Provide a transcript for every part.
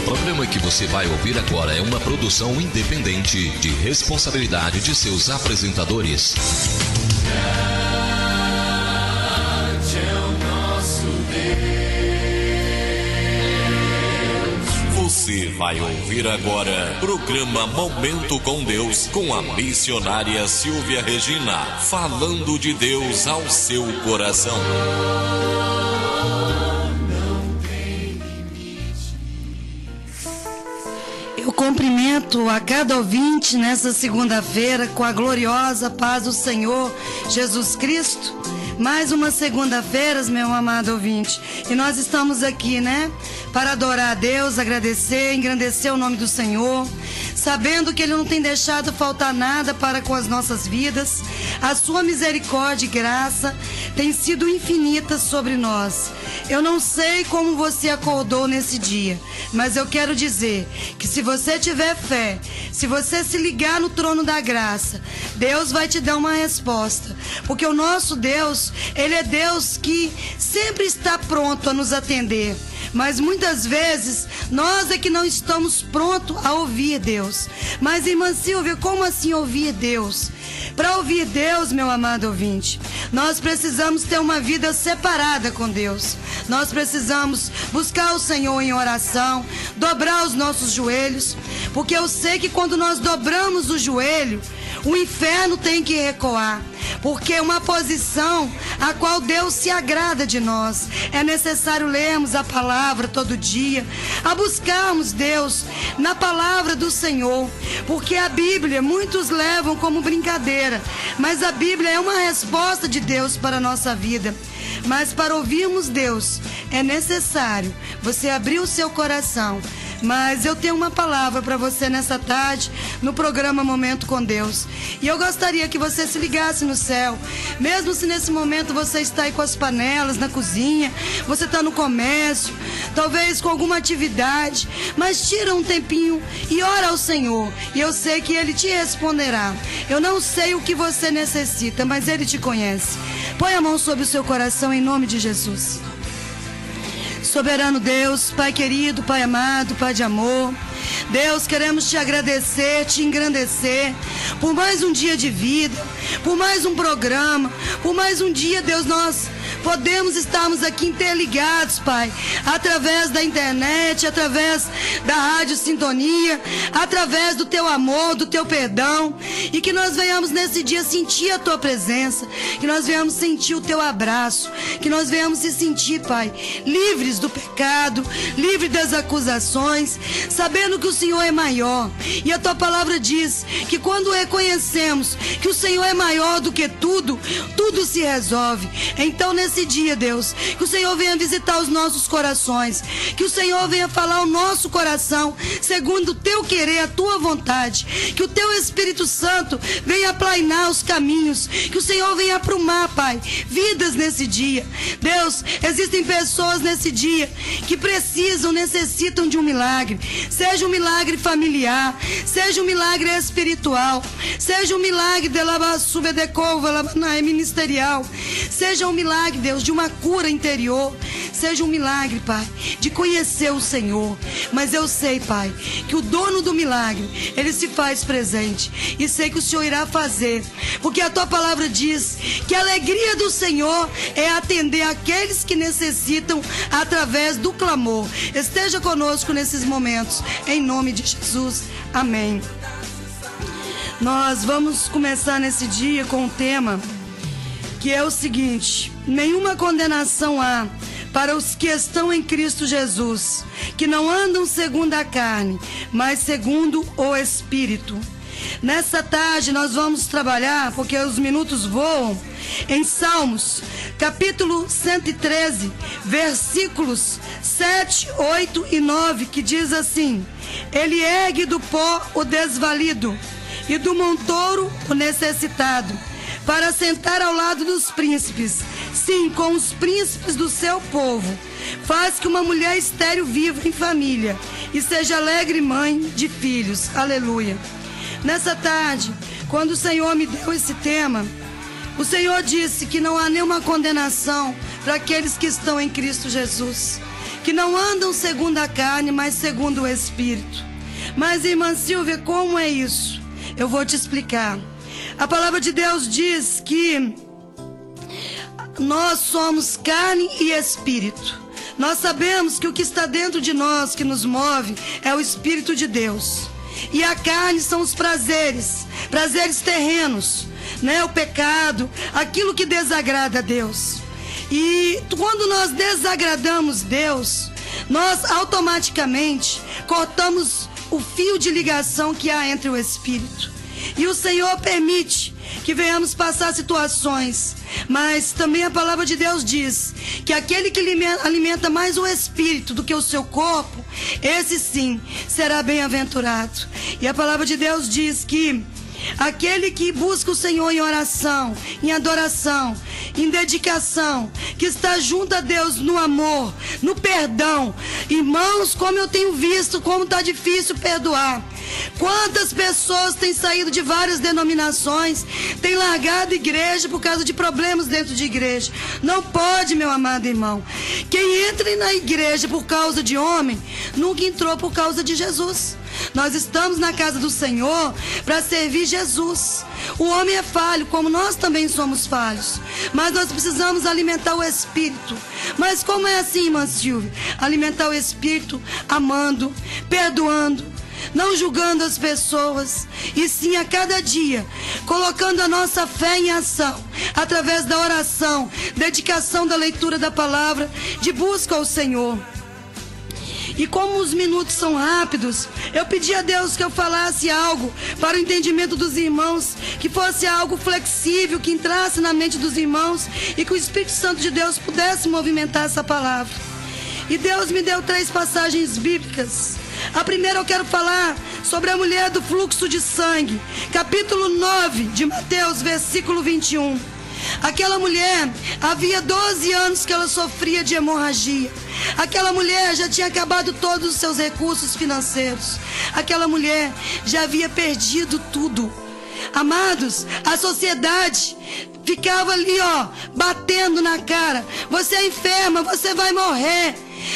programa que você vai ouvir agora é uma produção independente de responsabilidade de seus apresentadores. Você vai ouvir agora programa Momento com Deus com a missionária Silvia Regina, falando de Deus ao seu coração. Eu cumprimento a cada ouvinte nessa segunda-feira com a gloriosa paz do Senhor Jesus Cristo. Mais uma segunda-feira, meu amado ouvinte, e nós estamos aqui, para adorar a Deus, agradecer, engrandecer o nome do Senhor, sabendo que Ele não tem deixado faltar nada para com as nossas vidas. A sua misericórdia e graça tem sido infinita sobre nós. Eu não sei como você acordou nesse dia, mas eu quero dizer que se você tiver fé, se você se ligar no trono da graça, Deus vai te dar uma resposta, porque o nosso Deus, Ele é Deus que sempre está pronto a nos atender. Mas muitas vezes nós é que não estamos prontos a ouvir Deus. Mas, irmã Silvia, como assim ouvir Deus? Para ouvir Deus, meu amado ouvinte, nós precisamos ter uma vida separada com Deus. Nós precisamos buscar o Senhor em oração, dobrar os nossos joelhos, porque eu sei que quando nós dobramos o joelho, o inferno tem que recuar, porque é uma posição a qual Deus se agrada de nós. É necessário lermos a palavra todo dia, a buscarmos Deus na palavra do Senhor, porque a Bíblia muitos levam como brincadeira, mas a Bíblia é uma resposta de Deus para a nossa vida. Mas para ouvirmos Deus é necessário você abrir o seu coração. Mas eu tenho uma palavra para você nessa tarde, no programa Momento com Deus. E eu gostaria que você se ligasse no céu. Mesmo se nesse momento você está aí com as panelas na cozinha, você está no comércio, talvez com alguma atividade, mas tira um tempinho e ora ao Senhor. E eu sei que Ele te responderá. Eu não sei o que você necessita, mas Ele te conhece. Põe a mão sobre o seu coração em nome de Jesus. Soberano Deus, Pai querido, Pai amado, Pai de amor, Deus, queremos te agradecer, te engrandecer por mais um dia de vida, por mais um programa, por mais um dia, Deus, nós podemos estarmos aqui interligados, Pai, através da internet, através da Rádio Sintonia, através do Teu amor, do Teu perdão, e que nós venhamos nesse dia sentir a Tua presença, que nós venhamos sentir o Teu abraço, que nós venhamos se sentir, Pai, livres do pecado, livres das acusações, sabendo que o Senhor é maior, e a Tua palavra diz que quando reconhecemos que o Senhor é maior do que tudo, tudo se resolve. Então, nesse dia, Deus, que o Senhor venha visitar os nossos corações, que o Senhor venha falar ao nosso coração, segundo o Teu querer, a Tua vontade, que o Teu Espírito Santo venha aplainar os caminhos, que o Senhor venha aprumar, Pai, vidas nesse dia. Deus, existem pessoas nesse dia que precisam, necessitam de um milagre, seja um milagre familiar, seja um milagre espiritual, seja um milagre de ministerial, seja um milagre, Deus, de uma cura interior, seja um milagre, Pai, de conhecer o Senhor. Mas eu sei, Pai, que o dono do milagre, Ele se faz presente, e sei que o Senhor irá fazer, porque a Tua palavra diz que a alegria do Senhor é atender aqueles que necessitam através do clamor. Esteja conosco nesses momentos, em nome de Jesus, amém. Nós vamos começar nesse dia com um tema que é o seguinte: nenhuma condenação há para os que estão em Cristo Jesus, que não andam segundo a carne, mas segundo o Espírito. Nessa tarde nós vamos trabalhar, porque os minutos voam, em Salmos, capítulo 113, versículos 7, 8 e 9, que diz assim: Ele ergue do pó o desvalido e do montouro o necessitado, para sentar ao lado dos príncipes, sim, com os príncipes do seu povo. Faz que uma mulher estéril viva em família e seja alegre mãe de filhos. Aleluia. Nessa tarde, quando o Senhor me deu esse tema, o Senhor disse que não há nenhuma condenação para aqueles que estão em Cristo Jesus. que não andam segundo a carne, mas segundo o Espírito. Mas, irmã Silvia, como é isso? Eu vou te explicar. A palavra de Deus diz que nós somos carne e espírito. Nós sabemos que o que está dentro de nós, que nos move, é o Espírito de Deus. E a carne são os prazeres terrenos, né? O pecado, aquilo que desagrada a Deus. E quando nós desagradamos Deus, nós automaticamente cortamos o fio de ligação que há entre o Espírito. E o Senhor permite que venhamos passar situações, mas também a palavra de Deus diz que aquele que alimenta mais o Espírito do que o seu corpo, esse sim será bem-aventurado. E a palavra de Deus diz que aquele que busca o Senhor em oração, em adoração, em dedicação, que está junto a Deus no amor, no perdão. Irmãos, como eu tenho visto, como está difícil perdoar. Quantas pessoas têm saído de várias denominações, têm largado a igreja por causa de problemas dentro de igreja. Não pode, meu amado irmão. Quem entra na igreja por causa de homem, nunca entrou por causa de Jesus. Nós estamos na casa do Senhor para servir Jesus. O homem é falho, como nós também somos falhos. Mas nós precisamos alimentar o Espírito. Mas como é assim, irmã Silvia? Alimentar o Espírito amando, perdoando, não julgando as pessoas, e sim a cada dia colocando a nossa fé em ação, através da oração, dedicação da leitura da palavra, de busca ao Senhor. E como os minutos são rápidos, eu pedi a Deus que eu falasse algo para o entendimento dos irmãos, que fosse algo flexível, que entrasse na mente dos irmãos e que o Espírito Santo de Deus pudesse movimentar essa palavra. E Deus me deu 3 passagens bíblicas. A primeira eu quero falar sobre a mulher do fluxo de sangue, capítulo 9 de Mateus, versículo 21. Aquela mulher, havia 12 anos que ela sofria de hemorragia. Aquela mulher já tinha acabado todos os seus recursos financeiros. Aquela mulher já havia perdido tudo. Amados, a sociedade ficava ali, batendo na cara. Você é enferma, você vai morrer.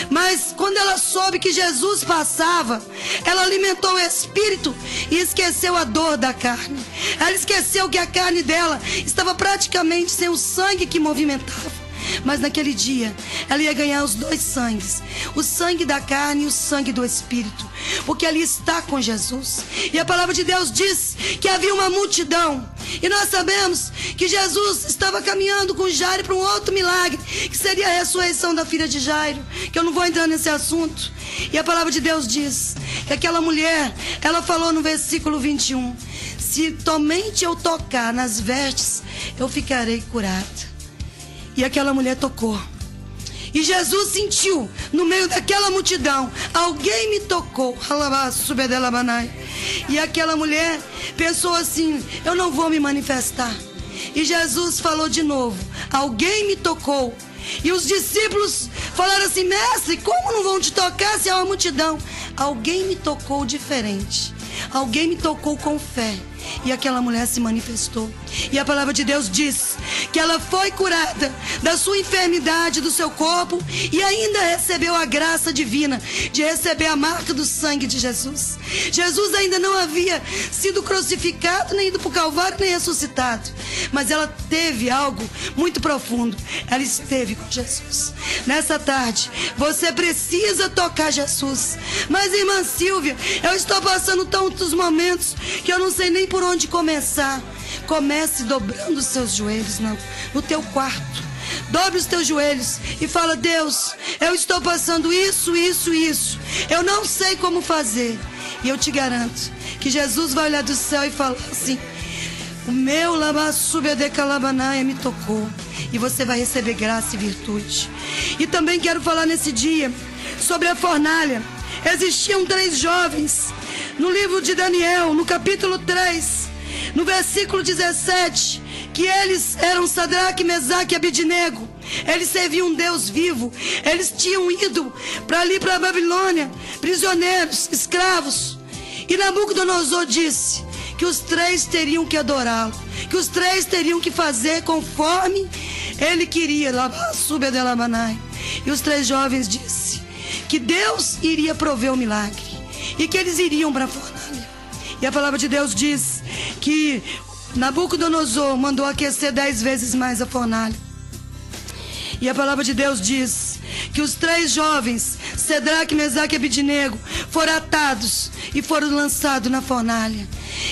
Mas quando ela soube que Jesus passava, ela alimentou o Espírito e esqueceu a dor da carne. Ela esqueceu que a carne dela estava praticamente sem o sangue que movimentava. Mas naquele dia, ela ia ganhar os 2 sangues, o sangue da carne e o sangue do Espírito, porque ali está com Jesus. E a palavra de Deus diz que havia uma multidão, e nós sabemos que Jesus estava caminhando com Jairo para um outro milagre, que seria a ressurreição da filha de Jairo, que eu não vou entrar nesse assunto. E a palavra de Deus diz que aquela mulher, ela falou no versículo 21, se somente eu tocar nas vestes, eu ficarei curada. E aquela mulher tocou. E Jesus sentiu, no meio daquela multidão, alguém me tocou. E aquela mulher pensou assim, eu não vou me manifestar. E Jesus falou de novo, alguém me tocou. E os discípulos falaram assim, mestre, como não vão te tocar se há uma multidão? Alguém me tocou diferente. Alguém me tocou com fé. E aquela mulher se manifestou. E a palavra de Deus diz que ela foi curada da sua enfermidade, do seu corpo, e ainda recebeu a graça divina de receber a marca do sangue de Jesus. Jesus ainda não havia sido crucificado, nem ido para o Calvário, nem ressuscitado. Mas ela teve algo muito profundo. Ela esteve com Jesus. Nessa tarde, você precisa tocar Jesus. Mas, irmã Silvia, eu estou passando tantos momentos que eu não sei nem por onde começar. Comece dobrando os seus joelhos no teu quarto. Dobre os teus joelhos e fala, Deus, eu estou passando isso. Eu não sei como fazer. E eu te garanto que Jesus vai olhar do céu e falar assim, o meu labassubedecalabanaia me tocou. E você vai receber graça e virtude. E também quero falar nesse dia sobre a fornalha. Existiam 3 jovens no livro de Daniel, no capítulo 3, no versículo 17, que eles eram Sadraque, Mesaque e Abednego. Eles serviam um Deus vivo. Eles tinham ido para ali, para a Babilônia, prisioneiros, escravos. E Nabucodonosor disse que os 3 teriam que adorá-lo, que os 3 teriam que fazer conforme ele queria. E os 3 jovens disseram, que Deus iria prover o milagre e que eles iriam para a fornalha. E a palavra de Deus diz que Nabucodonosor mandou aquecer 10 vezes mais a fornalha. E a palavra de Deus diz que os 3 jovens, Sedraque, Mesaque e Abidnego, foram atados e foram lançados na fornalha.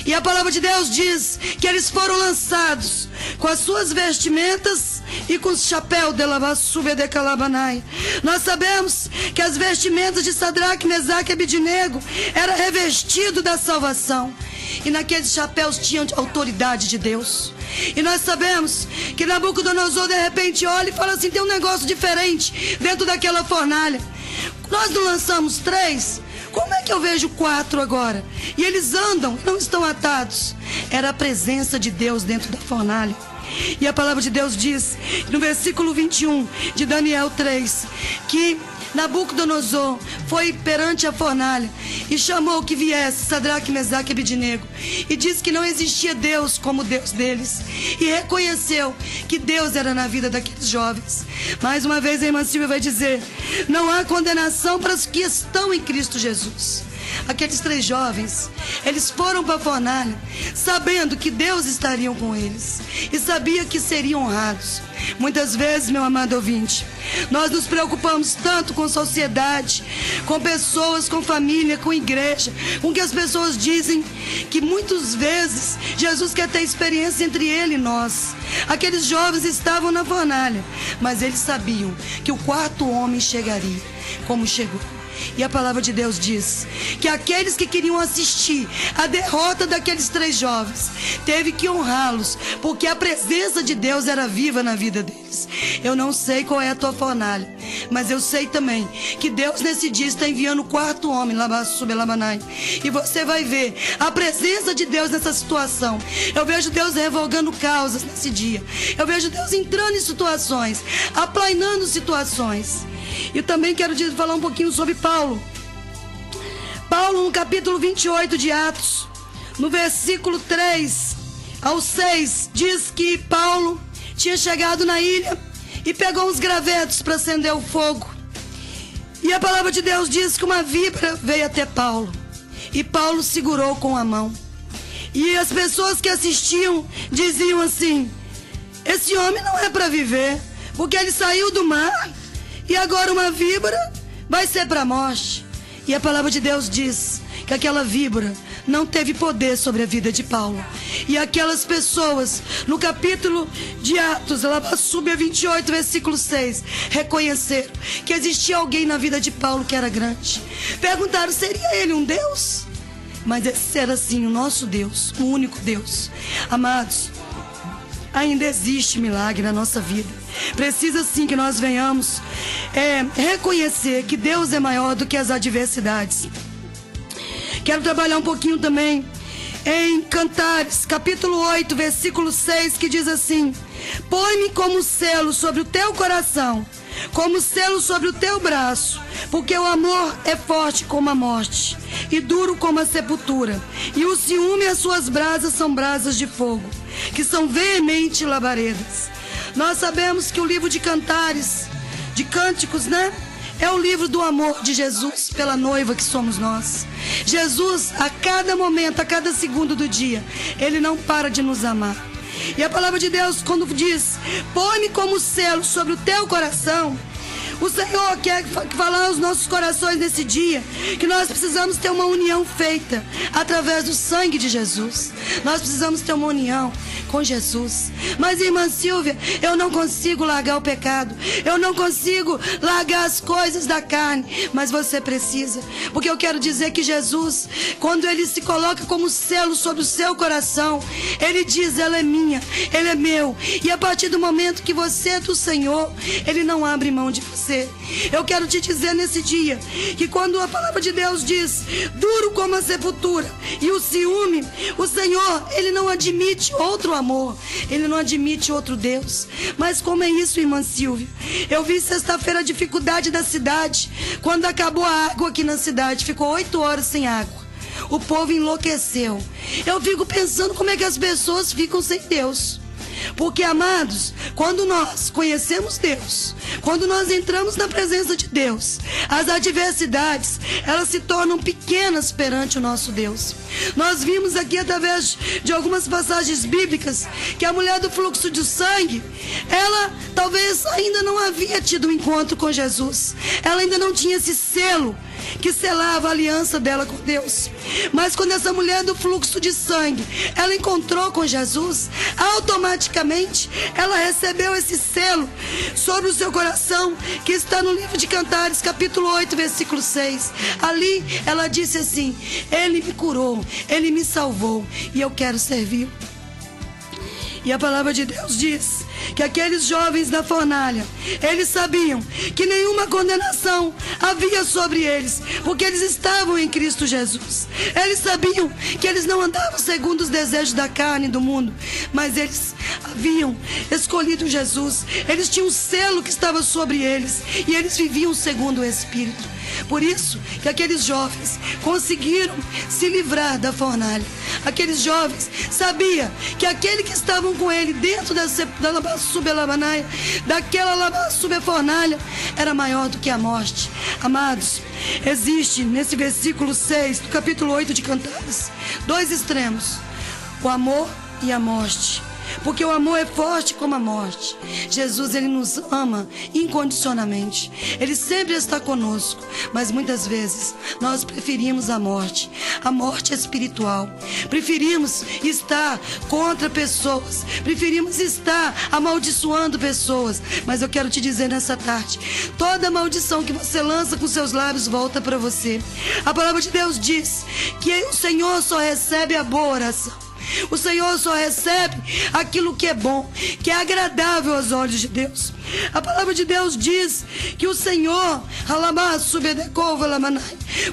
E a palavra de Deus diz que eles foram lançados com as suas vestimentas e com o chapéu de lavassúbia de calabanai. Nós sabemos que as vestimentas de Sedraque, Mesaque e Abidnego eram revestido da salvação. E naqueles chapéus tinham autoridade de Deus. E nós sabemos que Nabucodonosor de repente olha e fala assim: tem um negócio diferente dentro daquela fornalha. Nós não lançamos 3, como é que eu vejo 4 agora? E eles andam, não estão atados. Era a presença de Deus dentro da fornalha. E a palavra de Deus diz, no versículo 21 de Daniel 3, que Nabucodonosor foi perante a fornalha e chamou que viesse Sadraque, Mesaque e Abidnego, e disse que não existia Deus como Deus deles, e reconheceu que Deus era na vida daqueles jovens. Mais uma vez a irmã Silvia vai dizer: não há condenação para os que estão em Cristo Jesus. Aqueles 3 jovens, eles foram para a fornalha sabendo que Deus estaria com eles e sabia que seriam honrados. Muitas vezes, meu amado ouvinte, nós nos preocupamos tanto com sociedade, com pessoas, com família, com igreja, com o que as pessoas dizem, que muitas vezes Jesus quer ter experiência entre ele e nós. Aqueles jovens estavam na fornalha, mas eles sabiam que o 4º homem chegaria como chegou. E a palavra de Deus diz que aqueles que queriam assistir a derrota daqueles 3 jovens teve que honrá-los, porque a presença de Deus era viva na vida deles. Eu não sei qual é a tua fornalha, mas eu sei também que Deus nesse dia está enviando o 4º homem, Labassubelabanai, e você vai ver a presença de Deus nessa situação. Eu vejo Deus revogando causas nesse dia. Eu vejo Deus entrando em situações, aplainando situações. E também quero falar um pouquinho sobre Paulo. Paulo, no capítulo 28 de Atos, no versículo 3 ao 6, diz que Paulo tinha chegado na ilha e pegou uns gravetos para acender o fogo. E a palavra de Deus diz que uma víbora veio até Paulo, e Paulo segurou com a mão. E as pessoas que assistiam diziam assim: esse homem não é para viver, porque ele saiu do mar e agora uma víbora vai ser para a morte. E a palavra de Deus diz que aquela víbora não teve poder sobre a vida de Paulo. E aquelas pessoas, no capítulo de Atos, Labassúbia 28, versículo 6, reconheceram que existia alguém na vida de Paulo que era grande. Perguntaram: seria ele um Deus? Mas esse era sim o nosso Deus, o único Deus. Amados, ainda existe milagre na nossa vida. Precisa sim que nós venhamos reconhecer que Deus é maior do que as adversidades. Quero trabalhar um pouquinho também em Cantares, capítulo 8, versículo 6, que diz assim: põe-me como selo sobre o teu coração, como selo sobre o teu braço, porque o amor é forte como a morte e duro como a sepultura, e o ciúme e as suas brasas são brasas de fogo, que são veemente labaredas. Nós sabemos que o livro de Cantares, de Cânticos, né? É o livro do amor de Jesus pela noiva que somos nós. Jesus, a cada momento, a cada segundo do dia, Ele não para de nos amar. E a palavra de Deus, quando diz: põe-me como selo sobre o teu coração, o Senhor quer falar aos nossos corações nesse dia que nós precisamos ter uma união feita através do sangue de Jesus. Nós precisamos ter uma união com Jesus. Mas, irmã Silvia, eu não consigo largar o pecado, eu não consigo largar as coisas da carne. Mas você precisa, porque eu quero dizer que Jesus, quando Ele se coloca como selo sobre o seu coração, Ele diz: ela é minha, Ele é meu. E a partir do momento que você é do Senhor, Ele não abre mão de você. Eu quero te dizer nesse dia que quando a palavra de Deus diz duro como a sepultura e o ciúme, o Senhor, Ele não admite outro amor, Ele não admite outro Deus. Mas como é isso, irmã Silvia? Eu vi sexta-feira a dificuldade da cidade, quando acabou a água aqui na cidade, ficou 8 horas sem água. O povo enlouqueceu. Eu fico pensando como é que as pessoas ficam sem Deus. Porque, amados, quando nós conhecemos Deus, quando nós entramos na presença de Deus, as adversidades, elas se tornam pequenas perante o nosso Deus. Nós vimos aqui, através de algumas passagens bíblicas, que a mulher do fluxo de sangue, ela talvez ainda não havia tido um encontro com Jesus. Ela ainda não tinha esse selo que selava a aliança dela com Deus. Mas quando essa mulher do fluxo de sangue, ela encontrou com Jesus, automaticamente ela recebeu esse selo sobre o seu coração, que está no livro de Cantares, capítulo 8, versículo 6. Ali ela disse assim: Ele me curou, Ele me salvou, e eu quero servi-lo. E a palavra de Deus diz que aqueles jovens da fornalha, eles sabiam que nenhuma condenação havia sobre eles, porque eles estavam em Cristo Jesus. Eles sabiam que eles não andavam segundo os desejos da carne e do mundo, mas eles haviam escolhido Jesus. Eles tinham um selo que estava sobre eles, e eles viviam segundo o Espírito. Por isso que aqueles jovens conseguiram se livrar da fornalha. Aqueles jovens sabiam que aquele que estavam com ele dentro da labassube-labanaia, daquela labassube-fornalha, era maior do que a morte. Amados, existe nesse versículo 6 do capítulo 8 de Cantares dois extremos: o amor e a morte. Porque o amor é forte como a morte. Jesus, Ele nos ama incondicionalmente. Ele sempre está conosco. Mas muitas vezes nós preferimos a morte espiritual. Preferimos estar contra pessoas. Preferimos estar amaldiçoando pessoas. Mas eu quero te dizer nessa tarde: toda maldição que você lança com seus lábios volta para você. A palavra de Deus diz que o Senhor só recebe a boa oração. O Senhor só recebe aquilo que é bom, que é agradável aos olhos de Deus. A palavra de Deus diz que o Senhor,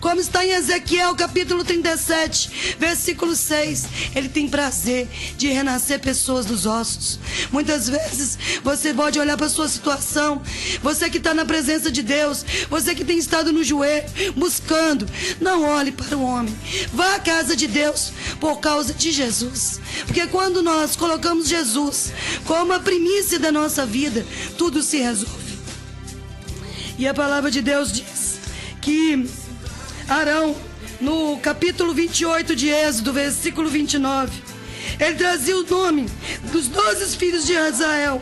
como está em Ezequiel capítulo 37, versículo 6, Ele tem prazer de renascer pessoas dos ossos. Muitas vezes você pode olhar para a sua situação, você que está na presença de Deus, você que tem estado no joelho buscando, não olhe para o homem, vá à casa de Deus por causa de Jesus. Porque quando nós colocamos Jesus como a primícia da nossa vida, tudo se resolve. E a palavra de Deus diz que Arão, no capítulo 28 de Êxodo, versículo 29, ele trazia o nome dos 12 filhos de Israel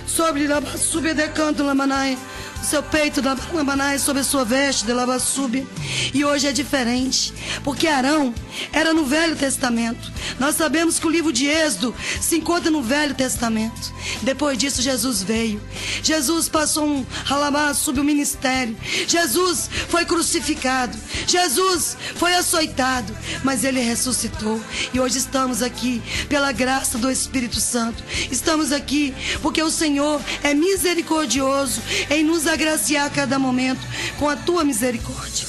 sobre Labassube de canto Lamanai, o seu peito da Lamanai, sobre a sua veste de Labassube. E hoje é diferente, porque Arão era no Velho Testamento. Nós sabemos que o livro de Êxodo se encontra no Velho Testamento. Depois disso, Jesus veio. Jesus passou um halabá sobre o ministério. Jesus foi crucificado. Jesus foi açoitado. Mas Ele ressuscitou. E hoje estamos aqui pela graça do Espírito Santo. Estamos aqui porque o Senhor é misericordioso em nos agraciar a cada momento com a tua misericórdia.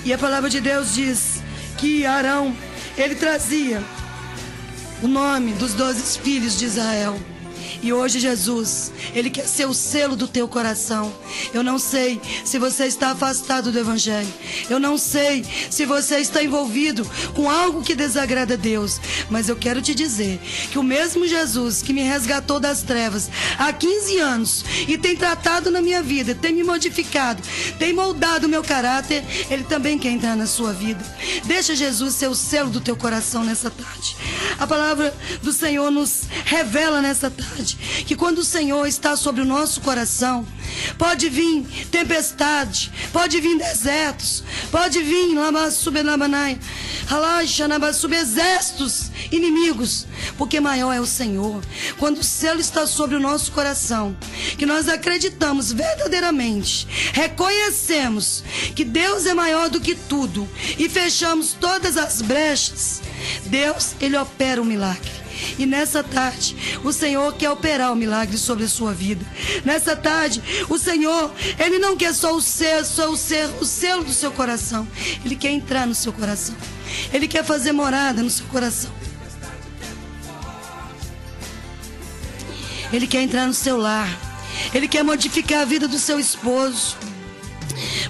E a palavra de Deus diz que Arão, ele trazia o nome dos 12 filhos de Israel. E hoje Jesus, Ele quer ser o selo do teu coração. Eu não sei se você está afastado do Evangelho. Eu não sei se você está envolvido com algo que desagrada a Deus. Mas eu quero te dizer que o mesmo Jesus que me resgatou das trevas há 15 anos e tem tratado na minha vida, tem me modificado, tem moldado o meu caráter, Ele também quer entrar na sua vida. Deixa Jesus ser o selo do teu coração nessa tarde. A palavra do Senhor nos revela nessa tarde que quando o Senhor está sobre o nosso coração, pode vir tempestade, pode vir desertos, pode vir exércitos inimigos, porque maior é o Senhor. Quando o selo está sobre o nosso coração, que nós acreditamos verdadeiramente, reconhecemos que Deus é maior do que tudo e fechamos todas as brechas, Deus, Ele opera o milagre. E nessa tarde, o Senhor quer operar o milagre sobre a sua vida. Nessa tarde, o Senhor, Ele não quer só o selo do seu coração. Ele quer entrar no seu coração. Ele quer fazer morada no seu coração. Ele quer entrar no seu lar. Ele quer modificar a vida do seu esposo.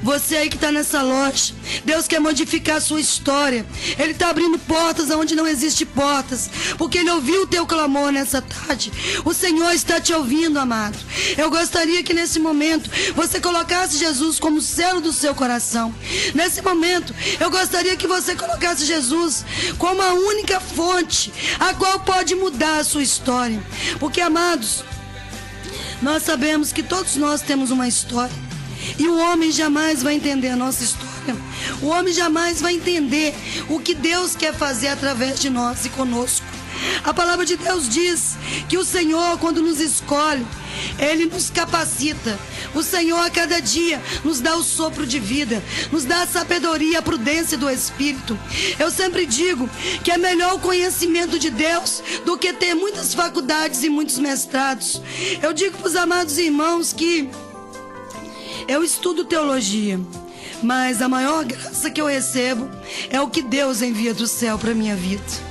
Você aí que está nessa loja, Deus quer modificar a sua história. Ele está abrindo portas onde não existe portas, porque Ele ouviu o teu clamor nessa tarde. O Senhor está te ouvindo, amado. Eu gostaria que nesse momento você colocasse Jesus como selo do seu coração. Nesse momento, eu gostaria que você colocasse Jesus como a única fonte a qual pode mudar a sua história. Porque, amados, nós sabemos que todos nós temos uma história. E o homem jamais vai entender a nossa história. O homem jamais vai entender o que Deus quer fazer através de nós e conosco. A palavra de Deus diz que o Senhor, quando nos escolhe, Ele nos capacita. O Senhor a cada dia nos dá o sopro de vida, nos dá a sabedoria, a prudência do Espírito. Eu sempre digo que é melhor o conhecimento de Deus do que ter muitas faculdades e muitos mestrados. Eu digo para os amados irmãos que eu estudo teologia, mas a maior graça que eu recebo é o que Deus envia do céu para a minha vida.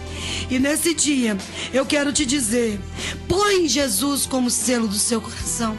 E nesse dia, eu quero te dizer, põe Jesus como selo do seu coração.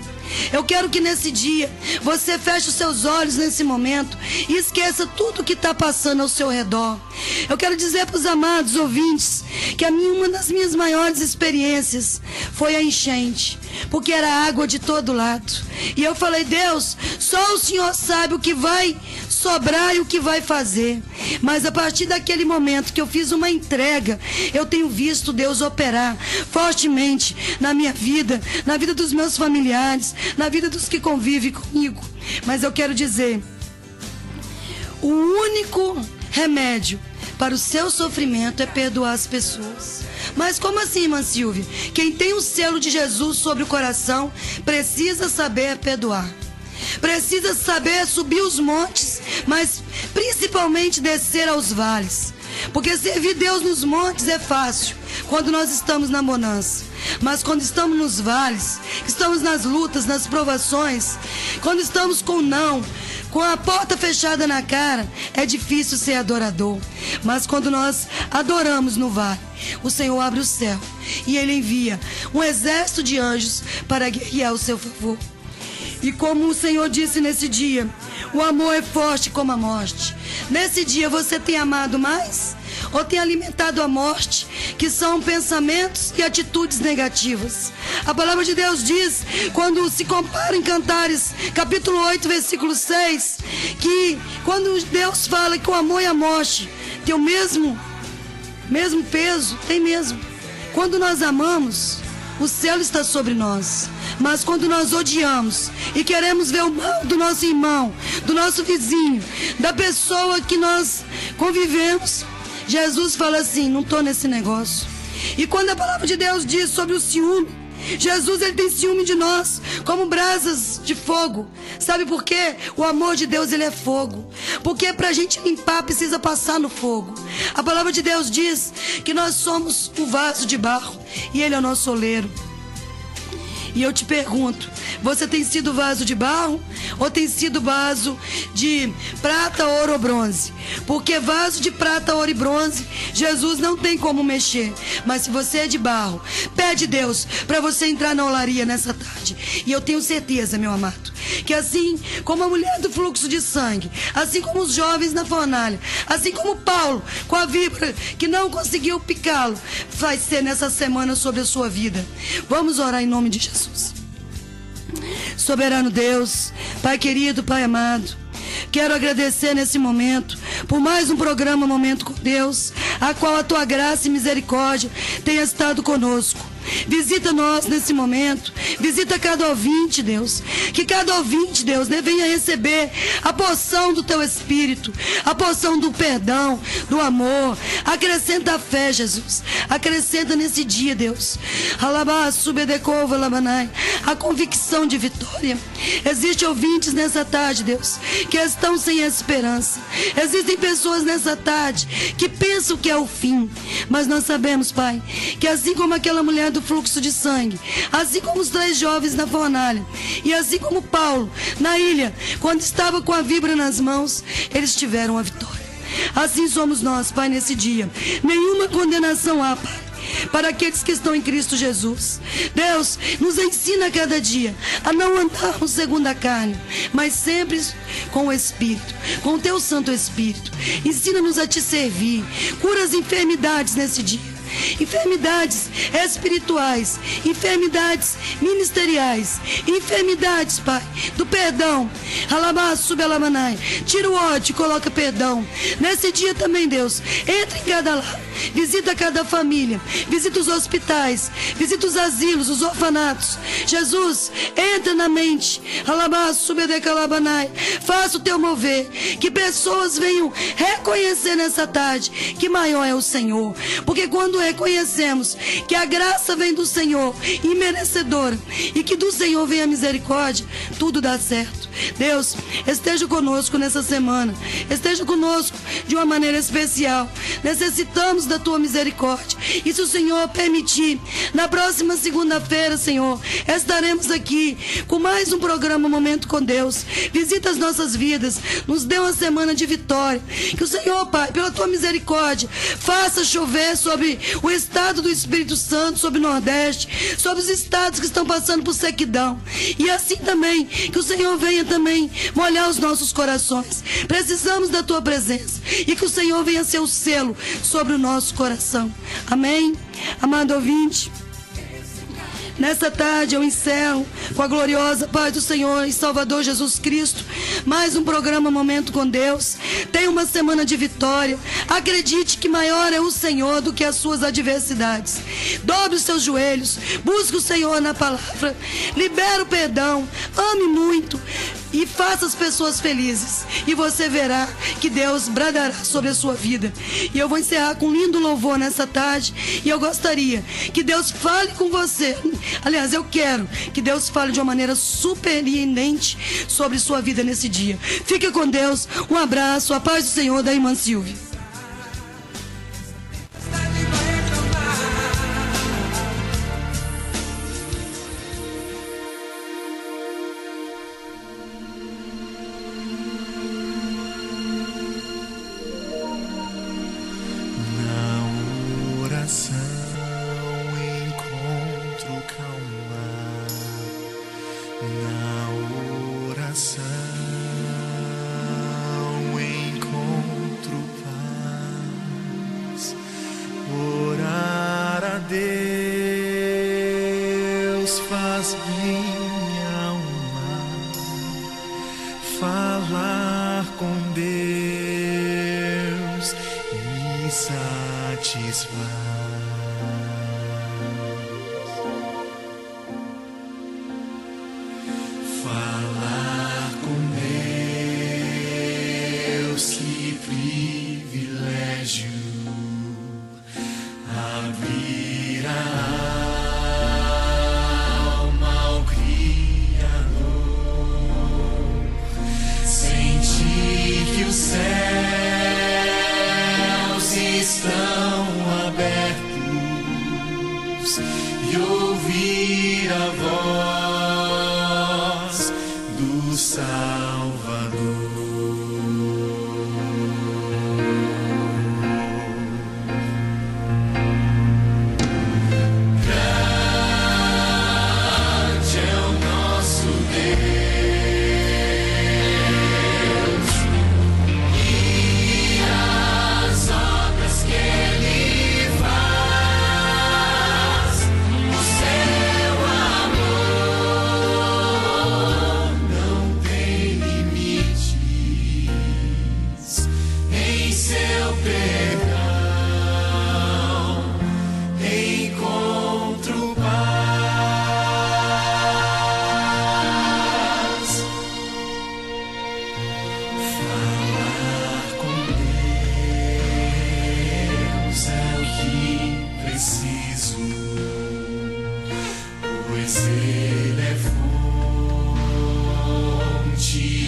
Eu quero que nesse dia, você feche os seus olhos nesse momento e esqueça tudo que está passando ao seu redor. Eu quero dizer para os amados ouvintes que uma das minhas maiores experiências foi a enchente, porque era água de todo lado. E eu falei, Deus, só o Senhor sabe o que vai sobrar e o que vai fazer. Mas a partir daquele momento que eu fiz uma entrega, eu tenho visto Deus operar fortemente na minha vida, na vida dos meus familiares, na vida dos que convivem comigo. Mas eu quero dizer, o único remédio para o seu sofrimento é perdoar as pessoas. Mas como assim, irmã Silvia? Quem tem o selo de Jesus sobre o coração precisa saber perdoar. Precisa saber subir os montes, mas principalmente descer aos vales. Porque servir Deus nos montes é fácil quando nós estamos na bonança. Mas quando estamos nos vales, estamos nas lutas, nas provações, quando estamos com não, com a porta fechada na cara, é difícil ser adorador. Mas quando nós adoramos no vale, o Senhor abre o céu e Ele envia um exército de anjos para guerrear ao seu favor. E como o Senhor disse nesse dia, o amor é forte como a morte. Nesse dia você tem amado mais? Ou tem alimentado a morte, que são pensamentos e atitudes negativas? A palavra de Deus diz, quando se compara em Cantares, capítulo 8, versículo 6, que quando Deus fala que o amor e a morte tem o mesmo peso, tem mesmo. Quando nós amamos, o céu está sobre nós. Mas quando nós odiamos e queremos ver o mal do nosso irmão, do nosso vizinho, da pessoa que nós convivemos, Jesus fala assim, não estou nesse negócio. E quando a palavra de Deus diz sobre o ciúme, Jesus, Ele tem ciúme de nós como brasas de fogo. Sabe por quê? O amor de Deus, Ele é fogo. Porque para a gente limpar precisa passar no fogo. A palavra de Deus diz que nós somos o vaso de barro e Ele é o nosso oleiro. E eu te pergunto, você tem sido vaso de barro ou tem sido vaso de prata, ouro ou bronze? Porque vaso de prata, ouro e bronze, Jesus não tem como mexer. Mas se você é de barro, pede Deus para você entrar na olaria nessa tarde. E eu tenho certeza, meu amado, que assim como a mulher do fluxo de sangue, assim como os jovens na fornalha, assim como Paulo com a víbora que não conseguiu picá-lo, vai ser nessa semana sobre a sua vida. Vamos orar em nome de Jesus. Soberano Deus, Pai querido, Pai amado, quero agradecer nesse momento por mais um programa Momento com Deus, a qual a Tua graça e misericórdia tenha estado conosco. Visita nós nesse momento, visita cada ouvinte, Deus, que cada ouvinte, Deus, venha receber a porção do Teu Espírito, a porção do perdão, do amor. Acrescenta a fé, Jesus, acrescenta nesse dia, Deus, a convicção de vitória. Existem ouvintes nessa tarde, Deus, que estão sem esperança. Existem pessoas nessa tarde que pensam que é o fim, mas nós sabemos, Pai, que assim como aquela mulher do fluxo de sangue, assim como os 3 jovens na fornalha, e assim como Paulo na ilha, quando estava com a víbora nas mãos, eles tiveram a vitória. Assim somos nós, Pai, nesse dia. Nenhuma condenação há, Pai, para aqueles que estão em Cristo Jesus. Deus, nos ensina a cada dia a não andarmos segundo a carne, mas sempre com o Espírito, com o teu Santo Espírito. Ensina-nos a te servir. Cura as enfermidades nesse dia. Enfermidades espirituais, enfermidades ministeriais, enfermidades, Pai, do perdão. Alabá-sube-alamanai. Tira o ódio e coloca perdão. Nesse dia também, Deus, entra em cada lar, visita cada família, visita os hospitais, visita os asilos, os orfanatos. Jesus, entra na mente. Alabá-sube-decalabanai. Faça o teu mover, que pessoas venham reconhecer nessa tarde que maior é o Senhor, porque quando reconhecemos que a graça vem do Senhor, imerecedora, e que do Senhor vem a misericórdia, tudo dá certo. Deus, esteja conosco nessa semana, esteja conosco de uma maneira especial. Necessitamos da tua misericórdia, e se o Senhor permitir, na próxima segunda-feira, Senhor, estaremos aqui com mais um programa Momento com Deus. Visita as nossas vidas, nos dê uma semana de vitória. Que o Senhor, Pai, pela tua misericórdia, faça chover sobre o estado do Espírito Santo, sobre o Nordeste, sobre os estados que estão passando por sequidão. E assim também, que o Senhor venha também molhar os nossos corações. Precisamos da tua presença, e que o Senhor venha ser o selo sobre o nosso coração. Amém? Amado ouvinte, nessa tarde eu encerro com a gloriosa paz do Senhor e Salvador Jesus Cristo mais um programa Momento com Deus. Tenha uma semana de vitória. Acredite que maior é o Senhor do que as suas adversidades. Dobre os seus joelhos, busque o Senhor na palavra, libera o perdão, ame muito e faça as pessoas felizes, e você verá que Deus bradará sobre a sua vida. E eu vou encerrar com um lindo louvor nessa tarde, e eu gostaria que Deus fale com você. Aliás, eu quero que Deus fale de uma maneira surpreendente sobre sua vida nesse dia. Fique com Deus, um abraço, a paz do Senhor, da irmã Silvia.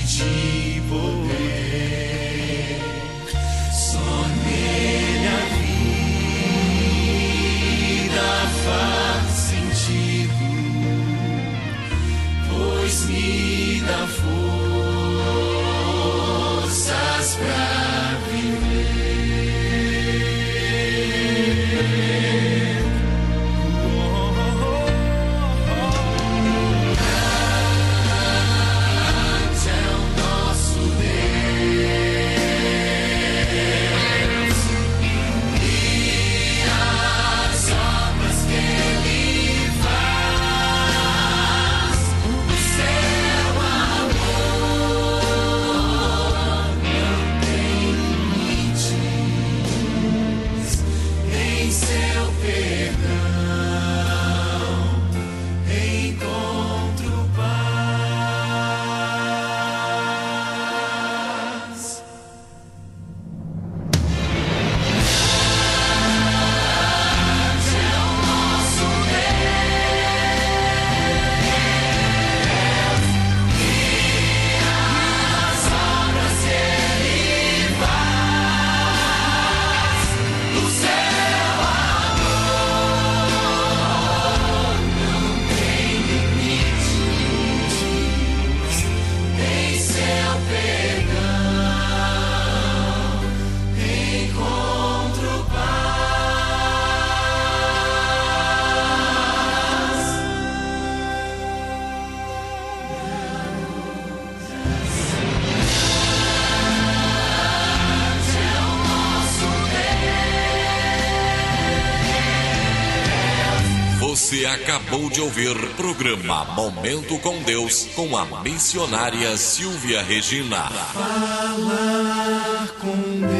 de poder, só nele. Você acabou de ouvir programa Momento com Deus com a missionária Silvia Regina. Falar com Deus.